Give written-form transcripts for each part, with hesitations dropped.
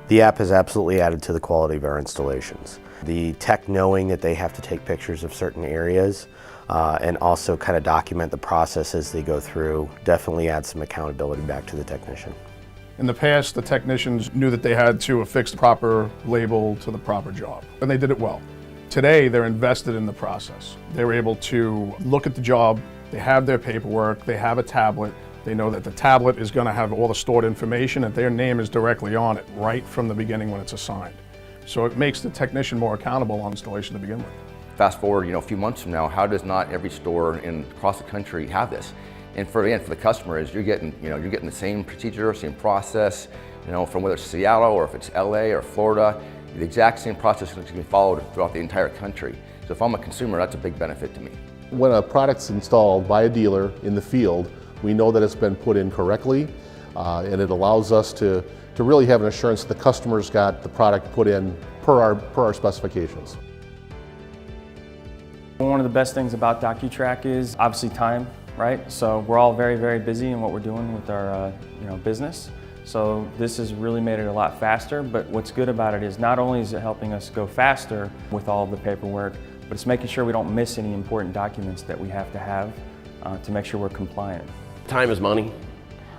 The app has absolutely added to the quality of our installations. The tech knowing that they have to take pictures of certain areas and also kind of document the process as they go through definitely adds some accountability back to the technician. In the past, the technicians knew that they had to affix the proper label to the proper job, and they did it well. Today, they're invested in the process. They're able to look at the job, they have their paperwork, they have a tablet, they know that the tablet is going to have all the stored information and their name is directly on it right from the beginning when it's assigned. So it makes the technician more accountable on installation to begin with. Fast forward, a few months from now, how does not every store across the country have this? And for the customer is you're getting the same procedure, same process, from whether it's Seattle or if it's LA or Florida, the exact same process is going to be followed throughout the entire country. So if I'm a consumer, that's a big benefit to me. When a product's installed by a dealer in the field, we know that it's been put in correctly, and it allows us to really have an assurance that the customer's got the product put in per our specifications. One of the best things about DOCUTRACK is obviously time, right? So we're all very, very busy in what we're doing with our business. So this has really made it a lot faster, but what's good about it is not only is it helping us go faster with all of the paperwork, but it's making sure we don't miss any important documents that we have to make sure we're compliant. Time is money.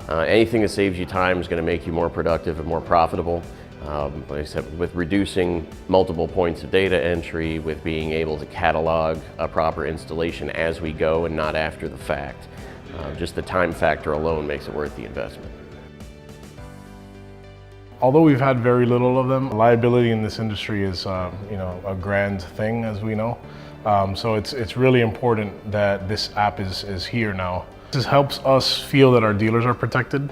Anything that saves you time is going to make you more productive and more profitable. Like I said, with reducing multiple points of data entry, with being able to catalog a proper installation as we go and not after the fact, just the time factor alone makes it worth the investment. Although we've had very little of them, liability in this industry is a grand thing, as we know. So it's really important that this app is here now. This helps us feel that our dealers are protected,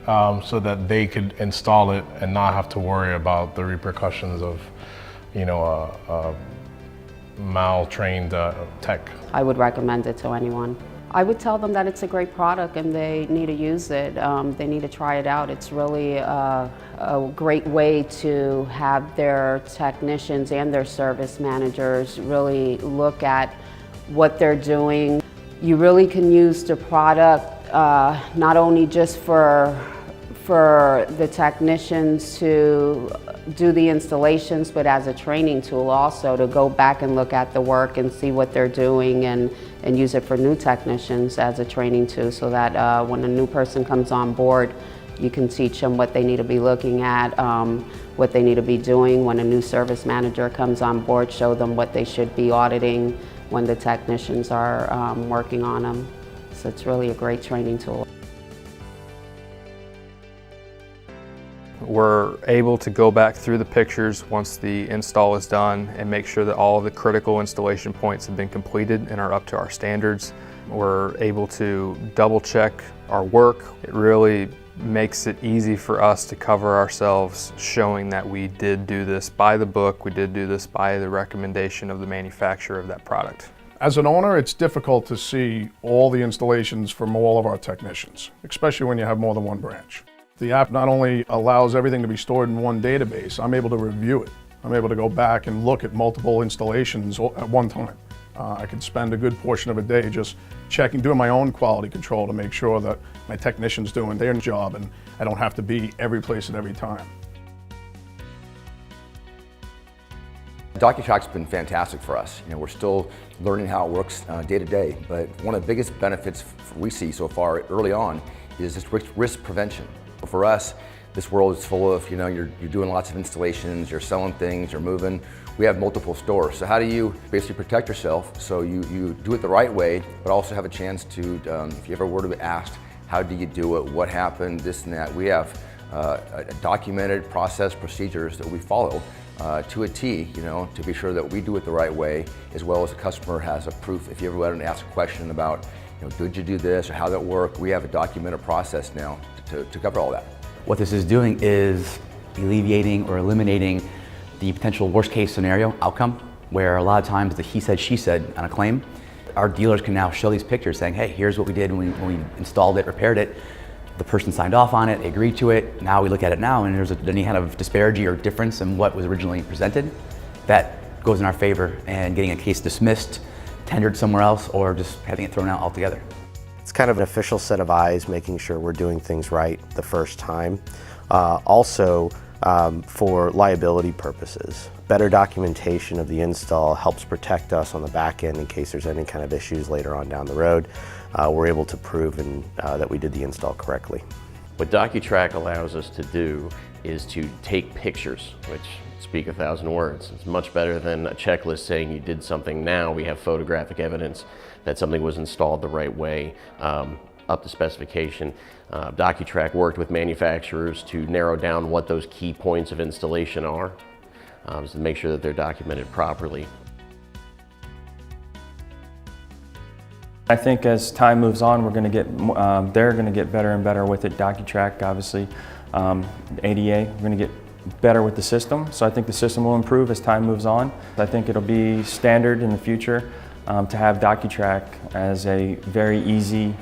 so that they could install it and not have to worry about the repercussions of a mal-trained tech. I would recommend it to anyone. I would tell them that it's a great product and they need to use it. They need to try it out. It's really a great way to have their technicians and their service managers really look at what they're doing. You really can use the product not only just for the technicians to do the installations, but as a training tool also to go back and look at the work and see what they're doing and use it for new technicians as a training tool so that when a new person comes on board, you can teach them what they need to be looking at, what they need to be doing. When a new service manager comes on board, show them what they should be auditing when the technicians are working on them. So it's really a great training tool. We're able to go back through the pictures once the install is done and make sure that all of the critical installation points have been completed and are up to our standards. We're able to double check our work. It really makes it easy for us to cover ourselves, showing that we did do this by the book, we did do this by the recommendation of the manufacturer of that product. As an owner, it's difficult to see all the installations from all of our technicians, especially when you have more than one branch. The app not only allows everything to be stored in one database, I'm able to review it. I'm able to go back and look at multiple installations at one time. I could spend a good portion of a day just checking, doing my own quality control to make sure that my technician's doing their job and I don't have to be every place at every time. DOCUTRACK's been fantastic for us. We're still learning how it works day to day, but one of the biggest benefits we see so far early on is this risk prevention. For us, this world is full of, you're doing lots of installations, you're selling things, you're moving. We have multiple stores, so how do you basically protect yourself so you do it the right way, but also have a chance to, if you ever were to be asked, how do you do it, what happened, this and that, we have a documented process, procedures that we follow to a T, to be sure that we do it the right way, as well as the customer has a proof. If you ever wanted to ask a question about, did you do this or how that worked, we have a documented process now to cover all that. What this is doing is alleviating or eliminating the potential worst case scenario outcome, where a lot of times the he said, she said on a claim. Our dealers can now show these pictures saying, hey, here's what we did when we installed it, repaired it. The person signed off on it, they agreed to it. Now we look at it now and there's any kind of disparity or difference in what was originally presented. That goes in our favor and getting a case dismissed, tendered somewhere else, or just having it thrown out altogether. It's kind of an official set of eyes, making sure we're doing things right the first time. Also, for liability purposes. Better documentation of the install helps protect us on the back end in case there's any kind of issues later on down the road. We're able to prove that we did the install correctly. What DOCUTRACK allows us to do is to take pictures, which speak 1,000 words. It's much better than a checklist saying you did something. Now we have photographic evidence that something was installed the right way, up to specification. DOCUTRACK worked with manufacturers to narrow down what those key points of installation are, so to make sure that they're documented properly. I think as time moves on, they're going to get better and better with it. DOCUTRACK, obviously, ADA, we're going to get better with the system. So I think the system will improve as time moves on. I think it'll be standard in the future to have DOCUTRACK as a very easy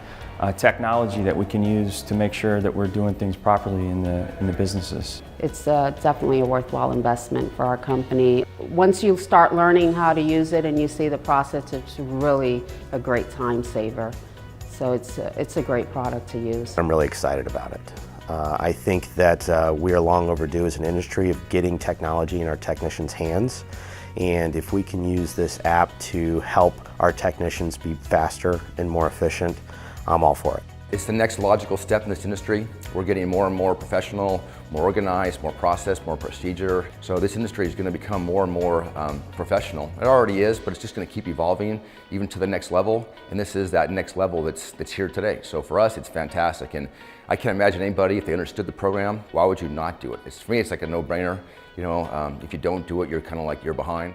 technology that we can use to make sure that we're doing things properly in the businesses. It's definitely a worthwhile investment for our company. Once you start learning how to use it and you see the process, it's really a great time saver. So it's a great product to use. I'm really excited about it. I think that we are long overdue as an industry of getting technology in our technicians' hands. And if we can use this app to help our technicians be faster and more efficient, I'm all for it. It's the next logical step in this industry. We're getting more and more professional, more organized, more process, more procedure. So this industry is going to become more and more professional. It already is, but it's just going to keep evolving even to the next level. And this is that next level that's here today. So for us, it's fantastic. And I can't imagine anybody, if they understood the program, why would you not do it? For me, it's like a no-brainer. You know, if you don't do it, you're kind of like you're behind.